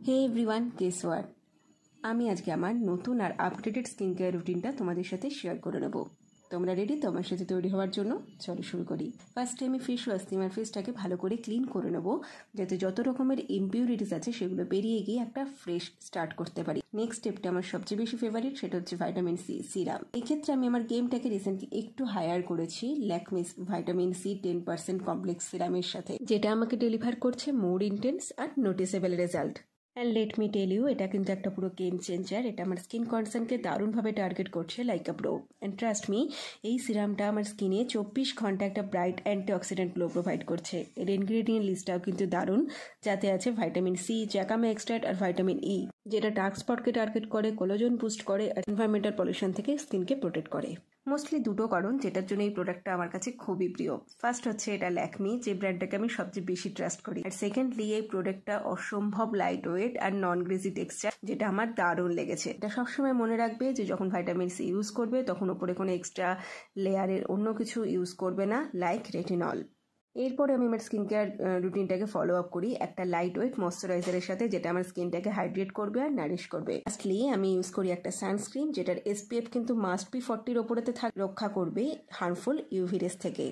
Hey everyone, guess what? আমি আজকে আমার নতুন আর আপডেটেড স্কিন কেয়ার রুটিনটা তোমাদের সাথে শেয়ার করে নেব। তোমরা রেডি তো আমার সাথে তৈরি হওয়ার জন্য? চলো শুরু করি। ফার্স্টে আমি ফেস ওয়াশ দিয়ে আমার ফেসটাকে ভালো করে ক্লিন করে নেব, যাতে যত রকমের ইমপিউরিটিস আছে সেগুলো বেরিয়ে গিয়ে একটা ফ্রেশ স্টার্ট করতে পারি। নেক্সট স্টেপটা আমার সবচেয়ে বেশি ফেভারিট, সেটা হচ্ছে ভাইটামিন সি সিরাম। এক্ষেত্রে আমি আমার গেমটাকে রিসেন্টলি একটু হায়ার করেছি ল্যাকমিস ভাইটামিন সি 10% কমপ্লেক্স সিরামের সাথে, যেটা আমাকে ডেলিভার করছে মোর ইন্টেন্স আর noticeable result. And let me tell you, এটা কিন্তু একটা পুরো গেম চেঞ্জার। এটা আমার স্কিন কনসার্নকে দারুণভাবে টার্গেট করছে like a pro. And trust me, এই সিরামটা আমার স্কিনে 24 ঘন্টা একটা ব্রাইট অ্যান্টিঅক্সিডেন্ট গ্লো প্রোভাইড করছে। এর ইনগ্রেডিয়েন্ট লিস্টটাও কিন্তু দারুণ, যাতে আছে ভাইটামিন সি, জ্যাকামে এক্সট্রাক্ট আর ভাইটামিন ই, যেটা ডার্ক স্পটকে টার্গেট করে, কোলাজেন বুস্ট করে আর এনভায়রনমেন্টাল পলিউশন থেকে স্কিনকে প্রোটেক্ট করে। মোস্টলি দুটো কারণ যেটার জন্য এই প্রোডাক্টটা আমার কাছে খুবই প্রিয়। ফার্স্ট হচ্ছে এটা ল্যাকমি, যে ব্র্যান্ডটাকে আমি সবচেয়ে বেশি ট্রাস্ট করি। আর সেকেন্ডলি, এই প্রোডাক্টটা অসম্ভব লাইট ওয়েট আর নন গ্রেজি টেক্সচার, যেটা আমার দারুণ লেগেছে। এটা সবসময় মনে রাখবে যে যখন ভাইটামিন সি ইউজ করবে তখন উপরে কোনো এক্সট্রা লেয়ারের অন্য কিছু ইউজ করবে না, লাইক রেটিনল। এরপরে আমি আমার স্কিন কেয়ার রুটিনটাকে ফলো আপ করি একটা লাইট ওয়েট ময়শ্চারাইজারের সাথে, যেটা আমার স্কিনটাকে হাইড্রেট করবে আর নারিশ করবে। লাস্টলি আমি ইউজ করি একটা সানস্ক্রিন, যেটার SPF কিন্তু মাস্ট বি 40 ওপরেতে রক্ষা করবে হার্মফুল ইউভি রেস থেকে।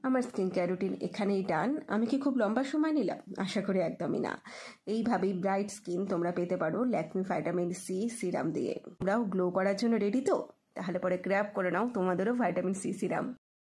আমার স্কিন কেয়ার রুটিন এখানেই ডান। আমি কি খুব লম্বা সময় নিলাম? আশা করি একদমই না। এইভাবেই ব্রাইট স্কিন তোমরা পেতে পারো ল্যাকমি ভাইটামিন সি সিরাম দিয়ে। তোমরাও গ্লো করার জন্য রেডি তো? তাহলে পরে গ্র্যাব করে নাও তোমাদেরও ভাইটামিন সি সিরাম।